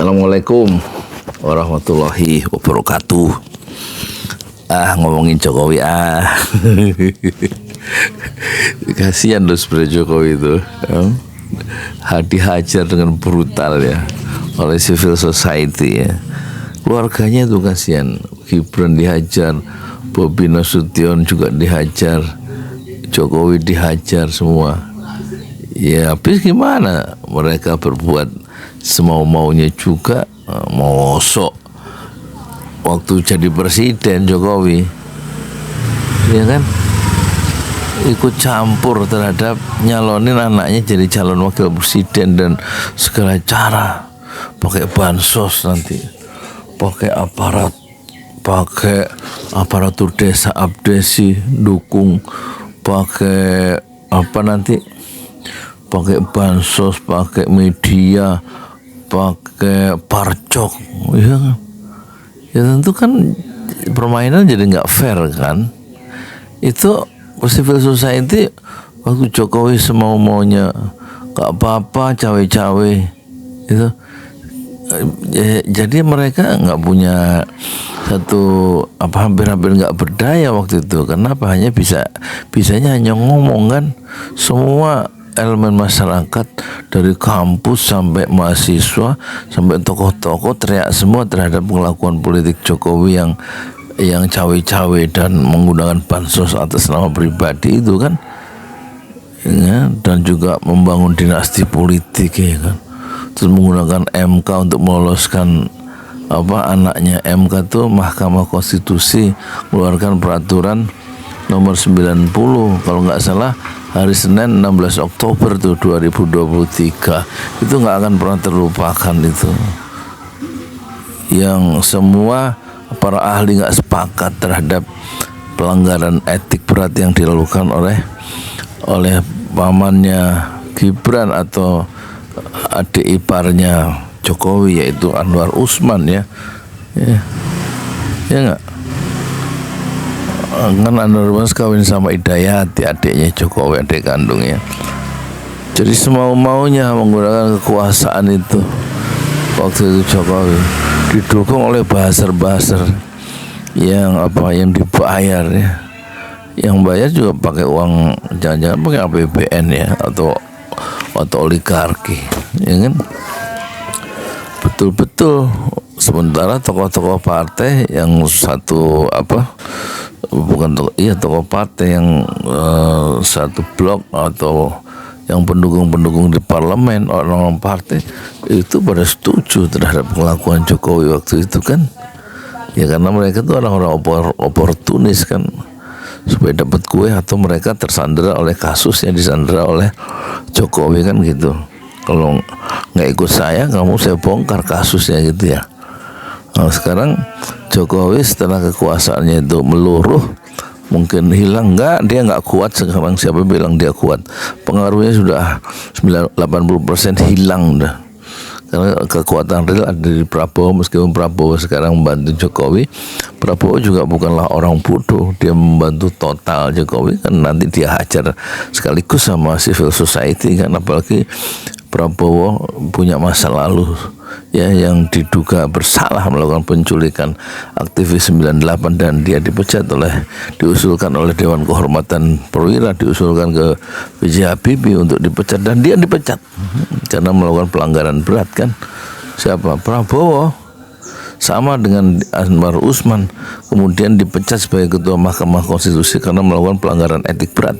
Assalamualaikum warahmatullahi wabarakatuh. Ngomongin Jokowi kasihan loh sebenarnya Jokowi itu, dihajar dengan brutal ya oleh civil society ya. Keluarganya tuh kasihan, Gibran dihajar, Bobi Nasution juga dihajar, Jokowi dihajar semua. Ya habis gimana mereka berbuat semau-maunya juga. Mosok waktu jadi presiden Jokowi, ya kan, ikut campur terhadap nyalonin anaknya jadi calon wakil presiden dan segala cara, pakai bansos nanti, pakai aparatur desa abdesi dukung, pakai pakai bansos, pakai media, pakai parcok, ya tentu kan permainan jadi nggak fair kan. Itu civil society waktu Jokowi semau-maunya, nggak apa-apa cawe-cawe itu. Jadi mereka nggak punya hampir-hampir nggak berdaya waktu itu. Kenapa? Bisanya hanya ngomong kan. Semua elemen masyarakat dari kampus sampai mahasiswa sampai tokoh-tokoh teriak semua terhadap pengakuan politik Jokowi yang cawe-cawe dan menggunakan bansos atas nama pribadi itu kan, ya, dan juga membangun dinasti politik ya kan, terus menggunakan MK untuk meloloskan anaknya. MK tuh Mahkamah Konstitusi mengeluarkan peraturan nomor 90 kalau nggak salah hari Senin 16 Oktober tuh 2023. Itu nggak akan pernah terlupakan itu, yang semua para ahli nggak sepakat terhadap pelanggaran etik berat yang dilakukan oleh pamannya Gibran atau adik iparnya Jokowi, yaitu Anwar Usman ya nggak. Kan Anwar Usman kawin sama Hidayati, adiknya Jokowi, adik kandungnya. Jadi semau-maunya menggunakan kekuasaan itu waktu itu Jokowi, didukung oleh buzzer yang dibayar ya. Yang bayar juga pakai uang, jangan-jangan pakai APBN ya, atau oligarki, ya kan. Betul-betul. Sementara tokoh-tokoh partai yang tokoh partai yang satu blok atau yang pendukung-pendukung di parlemen, orang-orang partai itu pada setuju terhadap pengakuan Jokowi waktu itu kan. Ya karena mereka itu orang-orang oportunis kan, supaya dapat kue, atau mereka tersandera oleh kasus yang disandera oleh Jokowi kan gitu. Kalau nggak ikut saya bongkar kasusnya gitu ya. Nah, sekarang Jokowi setelah kekuasaannya itu meluruh, mungkin hilang, dia nggak kuat sekarang. Siapa bilang dia kuat? Pengaruhnya sudah 80% hilang dah. Karena kekuatan real ada di Prabowo. Meskipun Prabowo sekarang membantu Jokowi, Prabowo juga bukanlah orang bodoh. Dia membantu total Jokowi kan, nanti dia hajar sekaligus sama civil society kan. Apalagi Prabowo punya masa lalu ya, yang diduga bersalah melakukan penculikan aktivis 98 dan dia diusulkan oleh Dewan Kehormatan Perwira, diusulkan ke B.J. Habibie untuk dipecat, dan dia dipecat karena melakukan pelanggaran berat kan. Siapa? Prabowo sama dengan Anwar Usman kemudian dipecat sebagai Ketua Mahkamah Konstitusi karena melakukan pelanggaran etik berat.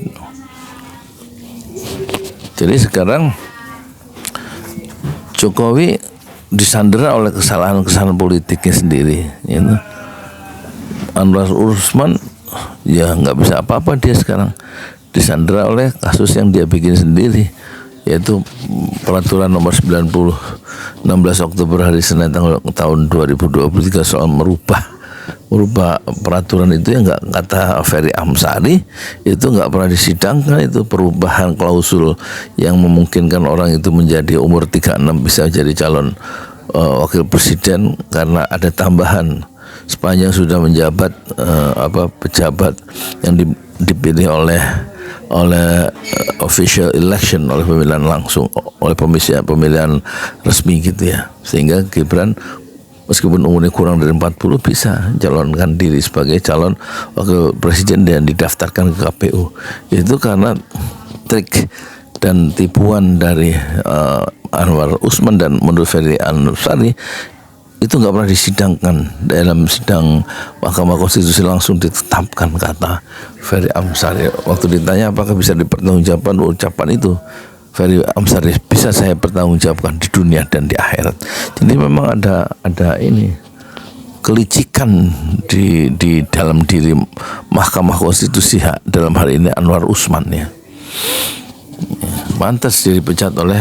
Jadi sekarang Jokowi disandera oleh kesalahan-kesalahan politiknya sendiri gitu. Anwar Usman ya nggak bisa apa-apa, dia sekarang disandera oleh kasus yang dia bikin sendiri, yaitu peraturan nomor 90 16 Oktober hari Senin tahun 2023 soal merubah peraturan itu, yang nggak, kata Ferry Amsari, itu nggak pernah disidangkan. Itu perubahan klausul yang memungkinkan orang itu menjadi umur 36 bisa jadi calon wakil presiden karena ada tambahan sepanjang sudah menjabat pejabat yang dipilih oleh oleh official election, oleh pemilihan langsung, oleh pemilihan resmi gitu ya. Sehingga Gibran meskipun umurnya kurang dari 40 bisa calonkan diri sebagai calon wakil presiden dan didaftarkan ke KPU. Itu karena trik dan tipuan dari Anwar Usman, dan menurut Ferry Amsari itu nggak pernah disidangkan dalam sidang Mahkamah Konstitusi, langsung ditetapkan, kata Ferry Amsari. Waktu ditanya apakah bisa dipertanggungjawabkan ucapan itu, Ferry Amsari, bisa saya pertanggungjawabkan di dunia dan di akhirat. Jadi memang ada ini kelicikan di dalam diri Mahkamah Konstitusi dalam hal ini Anwar Usman ya. Pantas dia dipecat oleh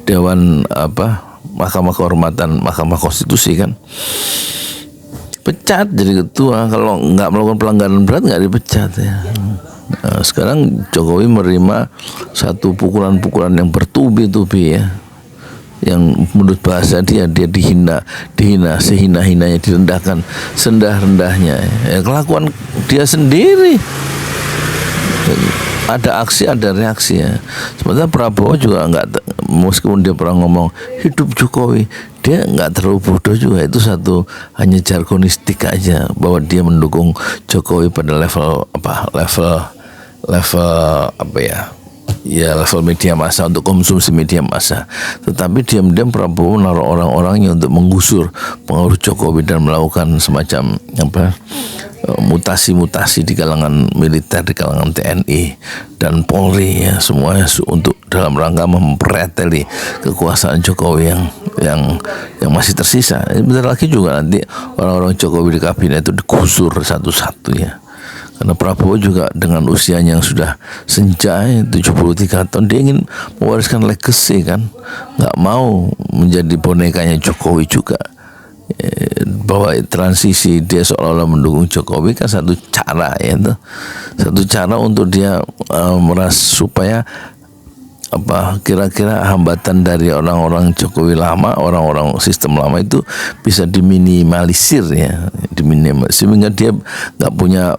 Dewan Mahkamah Kehormatan Mahkamah Konstitusi kan. Pecat jadi ketua, kalau nggak melakukan pelanggaran berat nggak dipecat ya. Nah, sekarang Jokowi menerima satu pukulan-pukulan yang bertubi-tubi ya, yang menurut bahasa dia dihina sehina-hinanya, direndahkan sendah-rendahnya ya. Kelakuan dia sendiri, ada aksi ada reaksi ya. Sementara Prabowo juga nggak, meskipun dia pernah ngomong hidup Jokowi, dia nggak terlalu bodoh juga. Itu hanya jargonistik aja, bahwa dia mendukung Jokowi pada level level media massa, untuk konsumsi media massa. Tetapi diam-diam Prabowo menaruh orang-orangnya untuk menggusur pengaruh Jokowi dan melakukan semacam mutasi-mutasi di kalangan militer, di kalangan TNI dan Polri ya, semuanya untuk dalam rangka mempreteli kekuasaan Jokowi yang masih tersisa. Bentar lagi juga nanti orang-orang Jokowi di kabinet itu digusur satu-satu ya. Karena Prabowo juga dengan usianya yang sudah senja 73 tahun, dia ingin mewariskan legacy kan, nggak mau menjadi bonekanya Jokowi juga. Bahwa transisi dia seolah-olah mendukung Jokowi kan satu cara ya, itu satu cara untuk dia merasa supaya kira-kira hambatan dari orang-orang Jokowi lama, orang-orang sistem lama itu bisa diminimalisir ya, sehingga dia nggak punya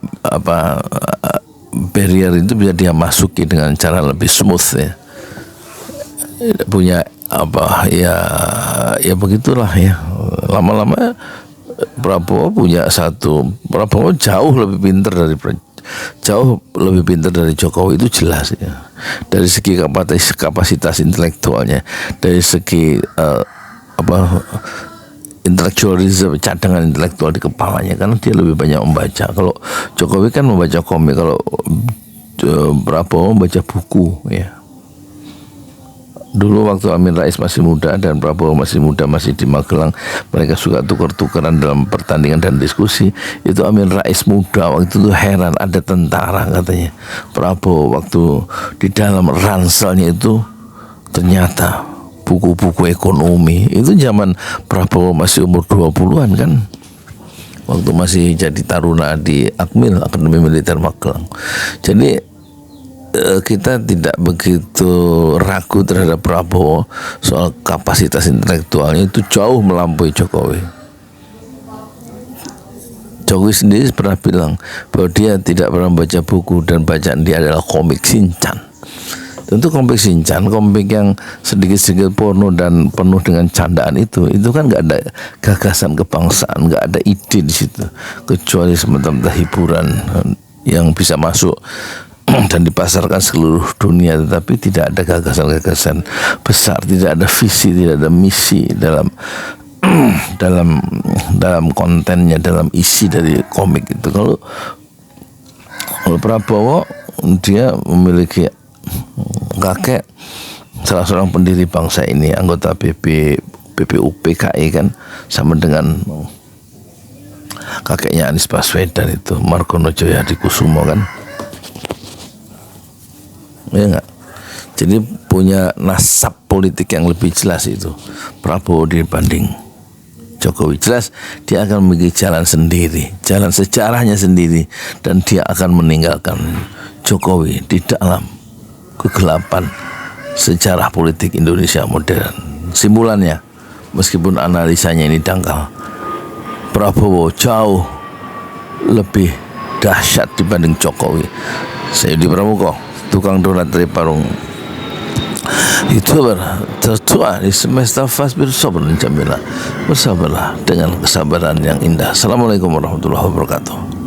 barrier, itu bisa dia masuki dengan cara lebih smooth ya, punya ya begitulah ya. Lama-lama Prabowo Prabowo jauh lebih pintar dari Jokowi, itu jelas ya. Dari segi kapasitas intelektualnya, dari segi intellectualism, cadangan intelektual di kepalanya, karena dia lebih banyak membaca. Kalau Jokowi kan membaca komik, kalau Prabowo membaca buku ya. Dulu waktu Amin Rais masih muda dan Prabowo masih muda, masih di Magelang, mereka suka tukar-tukaran dalam pertandingan dan diskusi. Itu Amin Rais muda waktu itu heran, ada tentara katanya. Prabowo waktu di dalam ranselnya itu ternyata buku-buku ekonomi. Itu zaman Prabowo masih umur 20-an kan, waktu masih jadi taruna di Akmil, Akademi Militer Magelang. Jadi kita tidak begitu ragu terhadap Prabowo soal kapasitas intelektualnya, itu jauh melampaui Jokowi. Jokowi sendiri pernah bilang bahwa dia tidak pernah baca buku dan bacaan dia adalah komik Shinchan. Tentu komik Shinchan, komik yang sedikit-sedikit porno dan penuh dengan candaan itu kan nggak ada gagasan kebangsaan, nggak ada ide di situ, kecuali semata-mata hiburan yang bisa masuk dan dipasarkan seluruh dunia, tetapi tidak ada gagasan-gagasan besar, tidak ada visi, tidak ada misi dalam kontennya, dalam isi dari komik itu. Kalau Prabowo, dia memiliki kakek salah seorang pendiri bangsa ini, anggota BPUPKI kan, sama dengan kakeknya Anies Baswedan itu, Margono Joyadikusumo kan. Ya enggak? Jadi punya nasab politik yang lebih jelas itu Prabowo dibanding Jokowi. Jelas dia akan memiliki jalan sendiri, jalan sejarahnya sendiri, dan dia akan meninggalkan Jokowi di dalam kegelapan sejarah politik Indonesia modern. Simpulannya, meskipun analisanya ini dangkal, Prabowo jauh lebih dahsyat dibanding Jokowi. Saya Yudi Pramuko. tukang donat dari Parung. Youtuber tertua di semesta Fasbir Sabr Jamila. Bersabarlah dengan kesabaran yang indah. Assalamualaikum warahmatullahi wabarakatuh.